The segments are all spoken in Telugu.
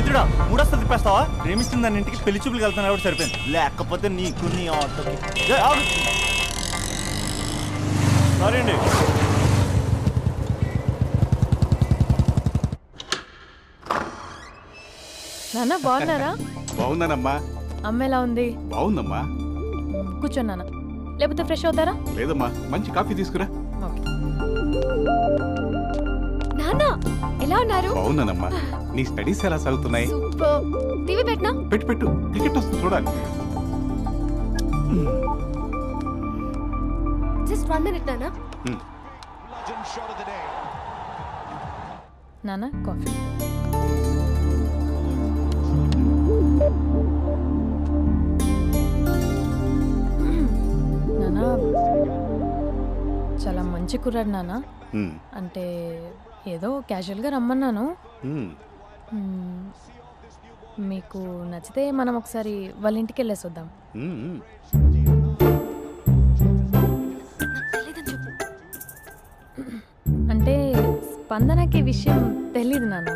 దరిద్రుడా మూడొస్తుంది తిప్పేస్తావా? ప్రేమిస్తుంది దాని ఇంటికి పెళ్లి చూపులు వెళ్తాను కాబట్టి సరిపోయింది, లేకపోతే నీకు నీ ఆటోకి. సారీ అండి. నాన్న బాగున్నారా? బాగున్నానమ్మా. అమ్మ ఎలా ఉంది? బాగుందమ్మా. కూర్చోండి నాన్న, లేకపోతే ఫ్రెష్ అవుతారా? లేదమ్మా, మంచి కాఫీ తీసుకురా. నాన్న ఎలా ఉన్నారు? బాగున్నానమ్మా. నీ స్టడీస్ ఎలా సాగుతున్నాయి? టీవీ పెట్టనా? పెట్టు టికెట్ వస్తుంది చూడాలి. జస్ట్ 1 minute నాన్న. నాన్న కాఫీ. నాన్న చాలా మంచి కుర్రాడు నాన్న. అంటే ఏదో క్యాజువల్గా రమ్మన్నాను. మీకు నచ్చితే మనం ఒకసారి వాళ్ళ ఇంటికి వెళ్ళేసి వద్దాం. అంటే స్పందనకి విషయం తెలీదు నాన్న.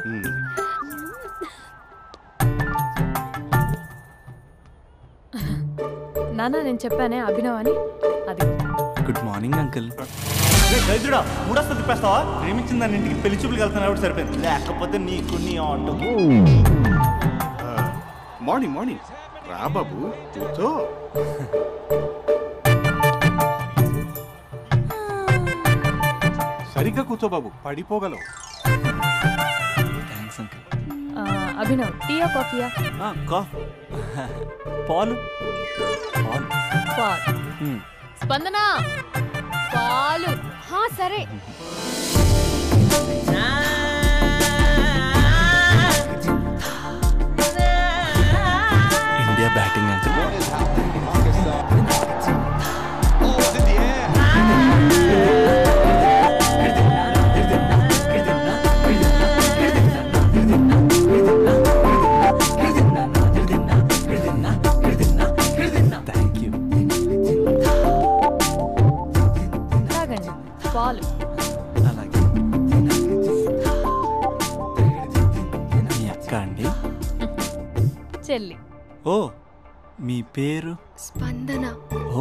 నాన్న నేను చెప్పానే అభినవ్ అని, అది. Good morning uncle. దరిద్రుడా మూడొస్తుంది తిప్పేస్తావా? ప్రేమించింది దాని ఇంటికి పెళ్లి చూపులు వెళ్తాను కాబట్టి సరిపోయింది, లేకపోతే నీకు నీ ఆటోకి. మార్నింగ్ మార్నింగ్ రా బాబు, కూర్చో. సరిగ్గా కూర్చో బాబు, పడిపోగలవు. Thanks uncle. అభినవ్ టీయా కాఫీయా? పాలు. స్పందన పాలు. సరే. India batting uncle. పాలు. అలాగే. మీ అక్క అండి? చెల్లి. ఓ, మీ పేరు? స్పందన.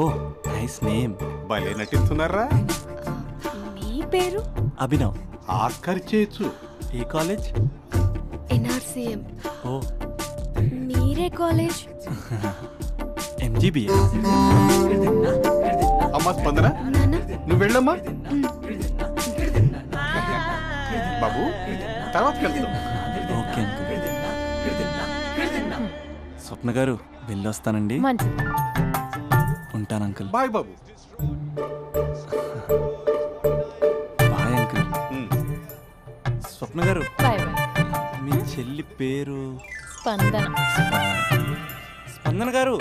ఓ, నైస్ నేమ్. భలే నటిస్తున్నారా? మీ పేరు? అభినవ్. ఆస్కార్ చేయొచ్చు. ఏ కాలేజ్? NRCM. ఓ, మీరే కాలేజ్? MGBA. అమ్మా స్పందన, నువ్వు వెళ్ళమ్మా. బాబు తర్వాత వెళ్తాం. Okay uncle. స్వప్న గారు వెళ్ళొస్తానండి. ఉంటాను అంకుల్. బాయ్ బాబు. Bye uncle. స్వప్న గారు, బాయ్ బాయ్. మీ చెల్లి పేరు? స్పందన. స్పందన గారు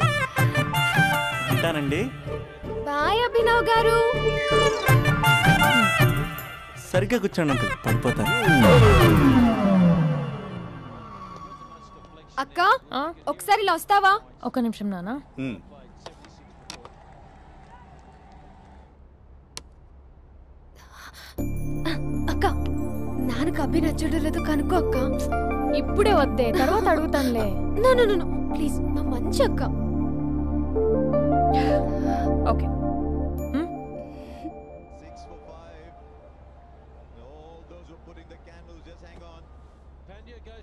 ఉంటానండి. బాయ్ అభినవ్ గారు. సరిగ్గా కూర్చోండి అంకుల్, పడిపోతారు. అక్క ఒకసారి ఇలా వస్తావా? ఒక నిమిషం నాన్న. అక్క నాన్నకు అభి నచ్చడం లేదో కనుక్కో అక్క. ఇప్పుడే వద్దే, తర్వాత అడుగుతానులే. నో నో నో ప్లీజ్, నా మంచి అక్క. ఓకే.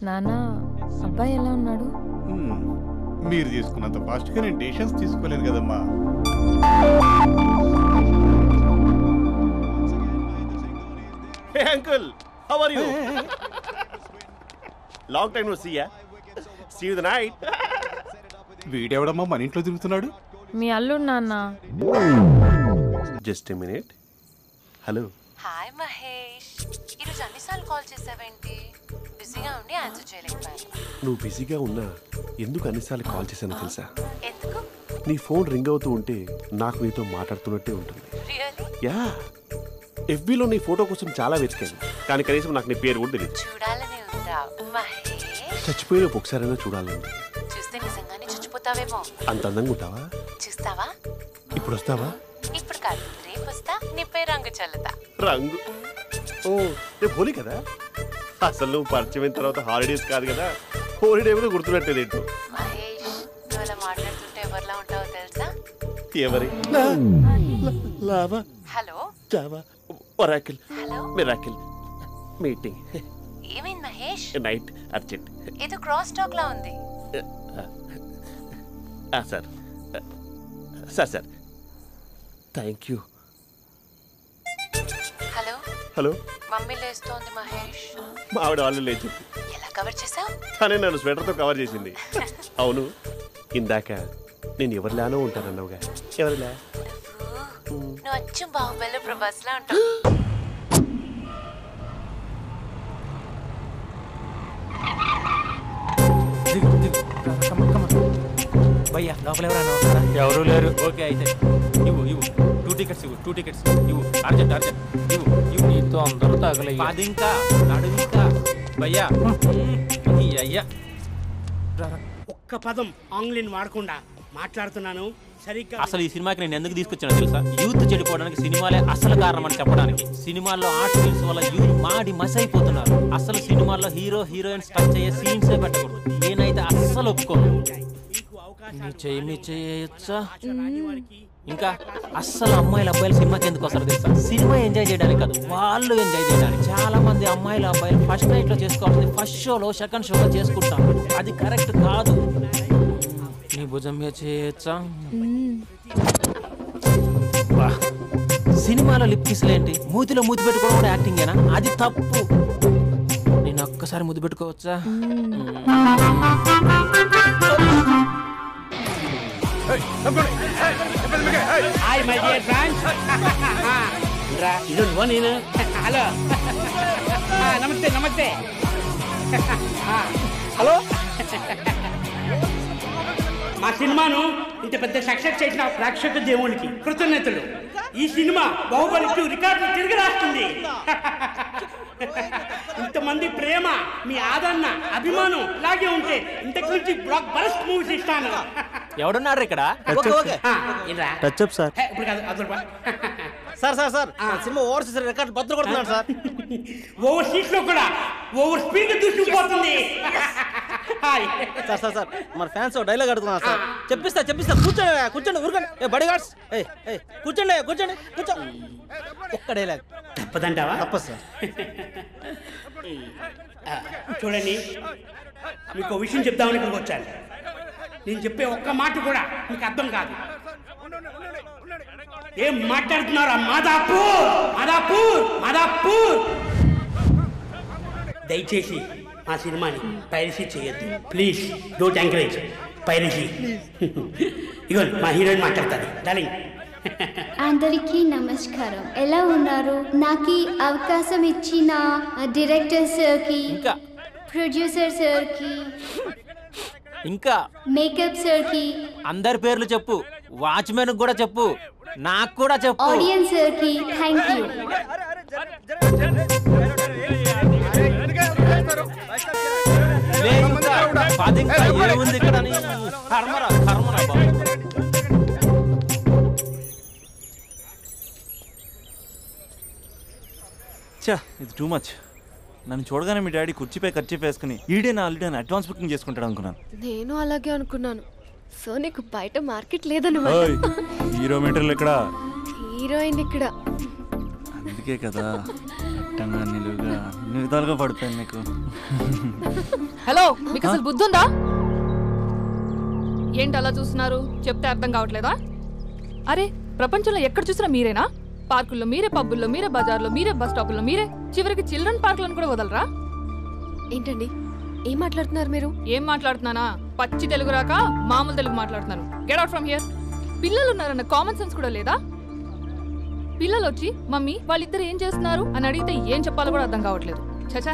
నాన్న అబ్బాయి ఎలా ఉన్నాడు? మీరు తీసుకున్నంత ఫాస్ట్ గా నేను డెసిషన్స్ తీసుకోలేదు కదమ్మా. Hey uncle, how are you? Long time no see ya. See you the night. వీడెవడమ్మా మన ఇంట్లో తిరుగుతున్నాడు? మీ అల్లుడు నాన్న. Just a minute. Hello. Hi Mahesh, ఈరోజు అన్నిసార్లు కాల్ చేసావేంటి? బిజీగా ఉండి ఆన్సర్ చేయలేకపోయాను. నువ్వు బిజీగా ఉన్నా ఎందుకు అన్నిసార్లు కాల్ చేశానో తెలుసా? ఎందుకు? నీ ఫోన్ రింగ్ అవుతూ ఉంటే నాకు నీతో మాట్లాడుతున్నట్టే ఉంటుంది. రియల్లీ? యా, FBలో నీ ఫోటో కోసం చాలా వెతికాను, కానీ కనీసం నాకు నీ పేరు కూడా తెలియదు. చూడాలని ఉందా మహేష్? చచ్చిపోయిన ఒకసారైనా చూడాలండి. చూస్తే నిజంగానే చచ్చిపోతావేమో. అంత అందంగా ఉంటావా? చూస్తావా? ఇప్పుడు వస్తావా? ఇప్పుడు కాదు, రేపు వస్తా, నీపై రంగు చల్లుతా. రంగు? ఓ, రేపు హోలీ కదా. అసలు నువ్వు పరిచయం అయిన తర్వాత హాలిడేస్ కాదు కదా, హోలిడే కూడా గుర్తున్నట్టేది ఏంటో. మహేష్ నువ్వు అలా మాట్లాడుతుంటే ఎవరిలా ఉంటావో తెలుసా? ఎవరి లావా hello Java Oracle hello miracle meeting ఏమైంది మహేష్? Night urgent. ఏదో క్రాస్ టాక్ లా ఉంది. Sir sir sir thank you. Hello hello mummy లేస్తోంది మహేష్. మా ఆవిడ వాళ్ళు లేచి ఎలా కవర్ చేసావు? తనే నన్ను స్వెటర్తో కవర్ చేసింది. అవును ఇందాక నేను ఎవరిలానో ఉంటానన్నావుగా, ఎవరిలా? నువ్వు అచ్చం బాహుబలి ప్రభాస్ లా ఉంటావు. భయ్యా లోపల ఎవరైనా ఉన్నారా? ఎవరు లేరు. ఓకే అయితే ఇవ్వు 2 టికెట్స్ ఇవ్వు. 2 టికెట్స్ ఇవ్వు. అర్జెంట్ ఇవ్వు. నీతో అందరూ తగలయ్యి. అది ఇంకా నడువు ఇంకా భయ్యా ఈ అయ్యా. ఒక్క పదం ఆంగ్లీని వాడకుండా మాట్లాడుతున్నాను సరిగ్గా. అసలు ఈ సినిమాకి నేను ఎందుకు తీసుకొచ్చానో తెలుసా? యూత్ చెడిపోవడానికి సినిమాలే అసలు కారణం అని చెప్పడానికి. సినిమాల్లో ఆర్ట్ ఫిల్మ్స్ వల్ల యూత్ మాడి మసైపోతున్నారు. అసలు సినిమాల్లో హీరో హీరోయిన్స్ టచ్ అయ్యే సీన్సే పెట్టకూడదు. నేనైతే అస్సలు ఒప్పుకోను. మీ చేయొచ్చా? ఇంకా అస్సలు అబ్బాయిలు సినిమాకి ఎందుకు వస్తారు తెలుసా? సినిమా ఎంజాయ్ చేయడానికి కాదు, వాళ్ళు ఎంజాయ్ చేయడానికి. చాలా మంది అబ్బాయిలు ఫస్ట్ నైట్ లో చేసుకోవాల్సింది ఫస్ట్ షోలో సెకండ్ షోలో చేసుకుంటారు. అది కరెక్ట్ కాదు. నీ భుజం మీద చేయొచ్చా? సినిమాలో లిప్ కిస్లేంటి? మూతిలో మూతి పెట్టుకోవడం కూడా యాక్టింగేనా? అది తప్పు. నేను ఒక్కసారి ముద్దు పెట్టుకోవచ్చా? Hi my dear friends. ఇది నేను. హలో నమస్తే నమస్తే. హలో మా సినిమాను ఇంత పెద్ద సక్సెస్ చేసిన ప్రేక్షక దేవునికి కృతజ్ఞతలు. ఈ సినిమా బాహుబలి 2 రికార్డులు తిరిగి రాస్తుంది. ఇంతమంది ప్రేమ, మీ ఆదరణ, అభిమానం ఇలాగే ఉంటే ఇంతకు నుంచి బ్లాక్ బరస్ట్ మూవీస్ ఇస్తాను. ఎవడున్నారు ఇక్కడ? Touch up sir. ఇప్పుడు కాదు అదొక సార్ సినిమా ఓవర్సీస్ రికార్డ్ బద్దలు కొడుతున్నాడు సార్. ఓవర్ సీట్స్ లో కూడా ఓవర్ స్పీడ్ దూసుకుపోతుంది. సార్ మన ఫ్యాన్స్ డైలాగ్ అడుగుతున్నారు సార్. చెప్పిస్తా కూర్చోండి ఊరుకోండి. బడి గార్డ్స్ కూర్చోండి కూర్చో. ఒక్క డైలాగ్ తప్పదంటావా? తప్పదు సార్. చూడండి, మీకు ఒక విషయం చెప్దామని ఇక్కడికి వచ్చాను. నేను చెప్పే ఒక్క మాట కూడా మీకు అర్థం కాదు. ఏం మాట్లాడుతున్నారా? మాదాపూర్. దయచేసి మా సినిమాని పైరసీ చేయొద్దు ప్లీజ్. Don't encourage piracy. ఇగో మా హీరోయిన్ మాట్లాడతారు. డార్లింగ్. అందరికీ నమస్కారం. ఎలా ఉన్నారు? నాకు అవకాశం ఇచ్చిన డైరెక్టర్ సార్కి, ప్రొడ్యూసర్ సార్కి, ఇంకా మేకప్ సార్కి, అందరి పేర్లు చెప్పు. వాచ్మెన్ కూడా చెప్పు, నాకు కూడా చెప్పు. ఆడియన్స్ సార్కి థ్యాంక్ యూ. ఏముంది ఇక్కడ? కర్మరా బాబు. ఇది టూ మచ్. నన్ను చూడగానే మీ డాడీ కుర్చీపై ఖర్చు వేసుకుని ఈడే నా ఆల్రెడీ అడ్వాన్స్ బుకింగ్ చేసుకుంటాడు అనుకున్నాను. నేను అలాగే అనుకున్నాను. సో నీకు బయట మార్కెట్ లేదన్నమాట. హీరో మీటర్లు ఇక్కడ, హీరోయిన్ ఇక్కడ. అందుకే కదా నిలువుగా అన్ని విధాలుగా పడిపోయాను నీకు. హలో, మీకు అసలు బుద్ధి ఉందా? ఏంటి అలా చూస్తున్నారు? చెప్తే అర్థం కావట్లేదా? అరే, ప్రపంచంలో ఎక్కడ చూసినా మీరేనా? పార్కుల్లో మీరే, పబ్బుల్లో మీరే, బజార్లో మీరే, బస్ స్టాపుల్లో మీరే, చివరికి చిల్డ్రన్ పార్కులను కూడా వదలరా? ఏంటండి ఏం మాట్లాడుతున్నారు మీరు? ఏం మాట్లాడుతున్నానా? పచ్చి తెలుగు రాక మామూలు తెలుగు మాట్లాడుతున్నాను. Get out from here. పిల్లలు ఉన్నారన్న కామన్ సెన్స్ కూడా లేదా? పిల్లలు వచ్చి మమ్మీ వాళ్ళిద్దరు ఏం చేస్తున్నారు అని అడిగితే ఏం చెప్పాలో కూడా అర్థం కావట్లేదు. చచా.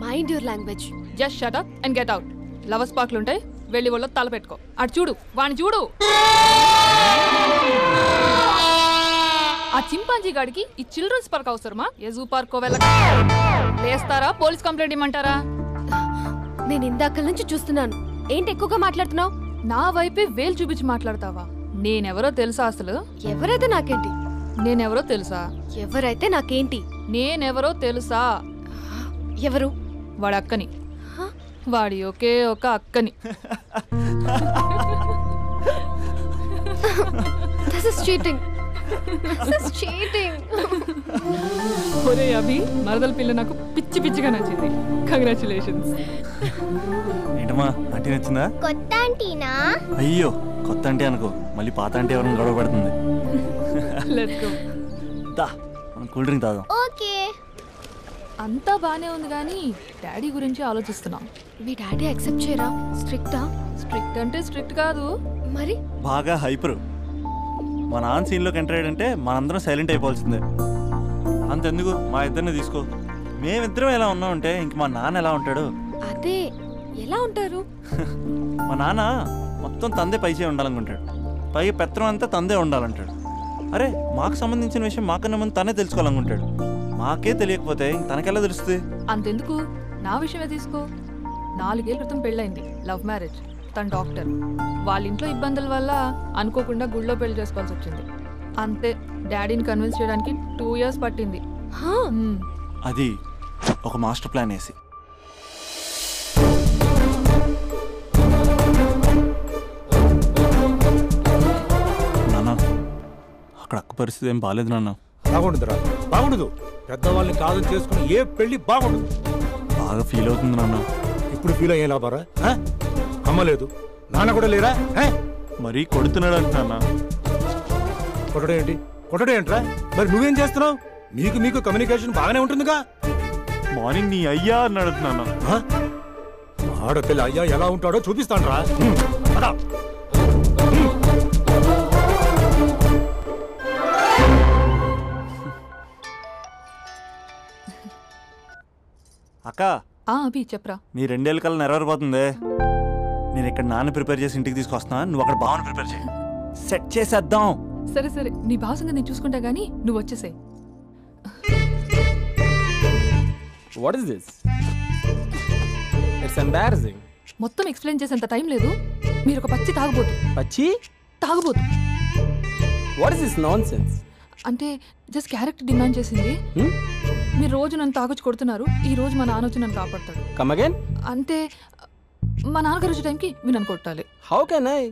Mind your language. Just shut up and get out. Lovers పార్క్లు ఉంటాయి, వెళ్ళి వాళ్ళ తల పెట్టుకో. అటు చూడు, వాణ్ణి చూడు. ఆ చింపాంజీ గాడికి ఈ చిల్డ్రన్స్ పార్క్ అవసరమా? ఏ జూ పార్క్ లేస్తారా? పోలీస్ కంప్లైంట్ ఇమ్మంటారా? నేను ఇందాక నుంచి చూస్తున్నాను. ఏంటి ఎక్కువగా మాట్లాడుతున్నావు? నా వైపే వేలు చూపించి మాట్లాడతావా? నేనెవరో తెలుసా? అసలు ఎవరైతే నాకేంటి? నేనెవరో తెలుసా? ఎవరైతే నాకేంటి? నేనెవరో తెలుసా? ఎవరు? వాడి అక్కని. వాడి ఒకే ఒక అక్కని. This is cheating. This is cheating. ఒరే అభి, మరదల పిల్ల నాకు పిచ్చి పిచ్చిగా నచ్చింది. కంగ్రాచులేషన్స్. ఏంటమ్మా ఆంటీ నచ్చిందా? కొత్త ఆంటీనా? అయ్యో కొత్త ఆంటీ అనుకో, మళ్ళీ పాత ఆంటీ ఎవరైనా గొడవ పడుతుంది. Let's go. దా మనం కూల్ డ్రింక్ తాగాం. ఓకే. అంతా బానే ఉంది కానీ డాడీ గురించి ఆలోచిస్తున్నాం. మీ డాడీ యాక్సెప్ట్ చేయరా? స్ట్రిక్టా? స్ట్రిక్ట్ అంటే స్ట్రిక్ట్ కాదు మరి. బాగా హైపర్. మా నాన్న సీన్లోకి ఎంటర్ అయ్యాడంటే మనందరం సైలెంట్ అయిపోవాల్సిందే. అంతెందుకు మా ఇద్దరిని తీసుకో, మేమిద్దరం ఎలా ఉన్నామంటే ఇంక మా నాన్న ఎలా ఉంటాడు? అదే ఎలా ఉంటారు? మా నాన్న మొత్తం తందే పైచే ఉండాలనుకుంటాడు, పైగా పెత్తనం అంతా తందే ఉండాలంటాడు. అరే మాకు సంబంధించిన విషయం మాకన్నా ముందు తనే తెలుసుకోవాలనుకుంటాడు. మాకే తెలియకపోతే తనకెలా తెలుస్తుంది? అంతెందుకు, నా విషయమే తీసుకో. 4 ఏళ్ల క్రితం పెళ్ళైంది, లవ్ మ్యారేజ్. తన డాక్టర్. వాళ్ళ ఇంట్లో ఇబ్బందుల వల్ల అనుకోకుండా గుళ్ళో పెళ్లి చేసుకోవాల్సి వచ్చింది. అంతే, డాడీని కన్విన్స్ చేయడానికి 2 years పట్టింది. అది ఒక మాస్టర్ ప్లాన్ వేసి. నాన్న అక్కడ అక్క పరిస్థితి ఏం బాగాలేదు నాన్న. బాగుండదురా, బాగుండదు. పెద్దవాళ్ళని కాదని చేసుకుని ఏ పెళ్లి బాగుండదు. బాగా ఫీల్ అవుతుంది నాన్న. ఇప్పుడు ఫీల్ అయ్యే లాభారా? అమ్మ లేదు, నాన్న కూడా లేరా? మరీ కొడుతున్నాడు అంటున్నా. కొట్టడం ఏంటి? కొట్టడం ఏంట్రా? మరి నువ్వేం చేస్తున్నావు? మీకు కమ్యూనికేషన్ బాగానే ఉంటుందిగా. మార్నింగ్ నీ అయ్యా అని అడుగుతున్నాను. ఆడపిల్ల అయ్యా ఎలా ఉంటాడో చూపిస్తాను రా. అక్క అభి చెప్పరా. నీ 2 ఏళ్ళ కల్లా నెరవేరిపోతుంది. నేను ఇక్కడ నాన్న ప్రిపేర్ చేసి ఇంటికి తీసుకొస్తున్నా, నువ్వు అక్కడ బావని ప్రిపేర్ చేయి. సెట్ చేసేద్దాం. సరే సరే, నీ భావ సంగతి నేను చూసుకుంటా గానీ నువ్వు వచ్చేసాయి. What is this? It's embarrassing. మొత్తం ఎక్స్ప్లెయిన్ చేసేంత టైం లేదు. మీరు ఒక పచ్చి తాగబోతు. పచ్చి తాగబోతు. What is this nonsense? అంటే జస్ట్ క్యారెక్టర్ డిమాండ్ చేసింది. మీరు రోజు నన్ను తాగొచ్చి కొడుతున్నారు, ఈ రోజు మా నాన్న వచ్చి నన్ను కాపాడతాడు. Come again? అంటే మా నాన్నగారు వచ్చే టైంకి మీరు నన్ను కొట్టాలి. How can I?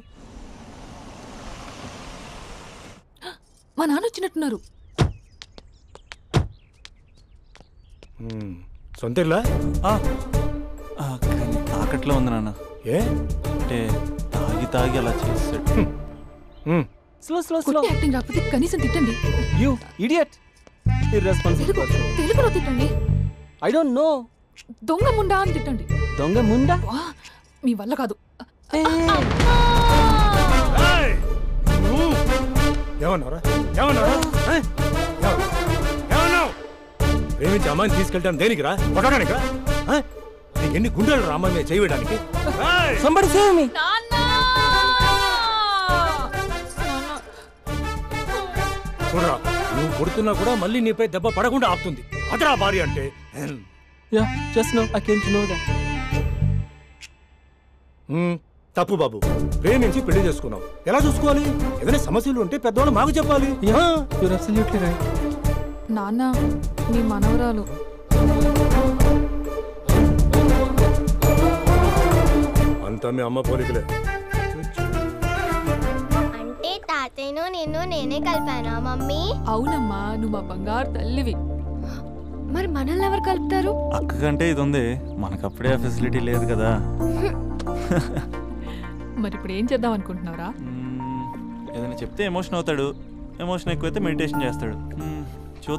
మా నాన్న వచ్చినట్టున్నారు. సొంత ఇల్లా? తాకట్లో ఉంది నాన్న. ఏ అంటే తాగి అలా చేస్తాడు. Slow. యాక్టింగ్ రాకపోతే కనీసం తిట్టండి. You idiot. Irresponsible person. తెలుగులో తిట్టండి. I don't know. దొంగ ముండా అని తిట్టండి. దొంగ ముండా? మీ వల్ల కాదు. ఏమన్నారా? ప్రేమించి అమ్మాయిని తీసుకెళ్తాను దేనికిరా? కొట్టడానికిరా? నీకు ఎన్ని గుండెలు రా అమ్మాయి మీద చేయడానికి? Somebody save me. చూడరా, నువ్వు కొడుతున్నా కూడా మళ్ళీ నీపై దెబ్బ పడకుండా ఆపుతుంది. అదరా భార్య అంటే. Yeah, just now I came to know that. తప్పు బాబు, ప్రేమించి పెళ్లి చేసుకున్నావు. ఎలా చూసుకోవాలి? ఏదైనా సమస్యలు ఉంటే పెద్దవాళ్ళు మాకు చెప్పాలి. You're absolutely right. నాన్న, నీ మనవరాలు. అంతా మీ అమ్మ పోలికలే. అంటే తాతయ్యను నిన్ను నేనే కలిపానా మమ్మీ? అవునమ్మా, నువ్వు మా బంగారు తల్లివి. మరి మనల్ని ఎవరు కలుపుతారు? అక్క కంటే ఇది ఉంది, మనకప్పుడే ఆ ఫెసిలిటీ లేదు కదా. మరి ఇప్పుడు ఏం చేద్దాం అనుకుంటున్నారా? ఏదైనా చెప్తే ఎమోషన్ అవుతాడు, ఎమోషన్ ఎక్కువైతే మెడిటేషన్ చేస్తాడు. చూద్దాం.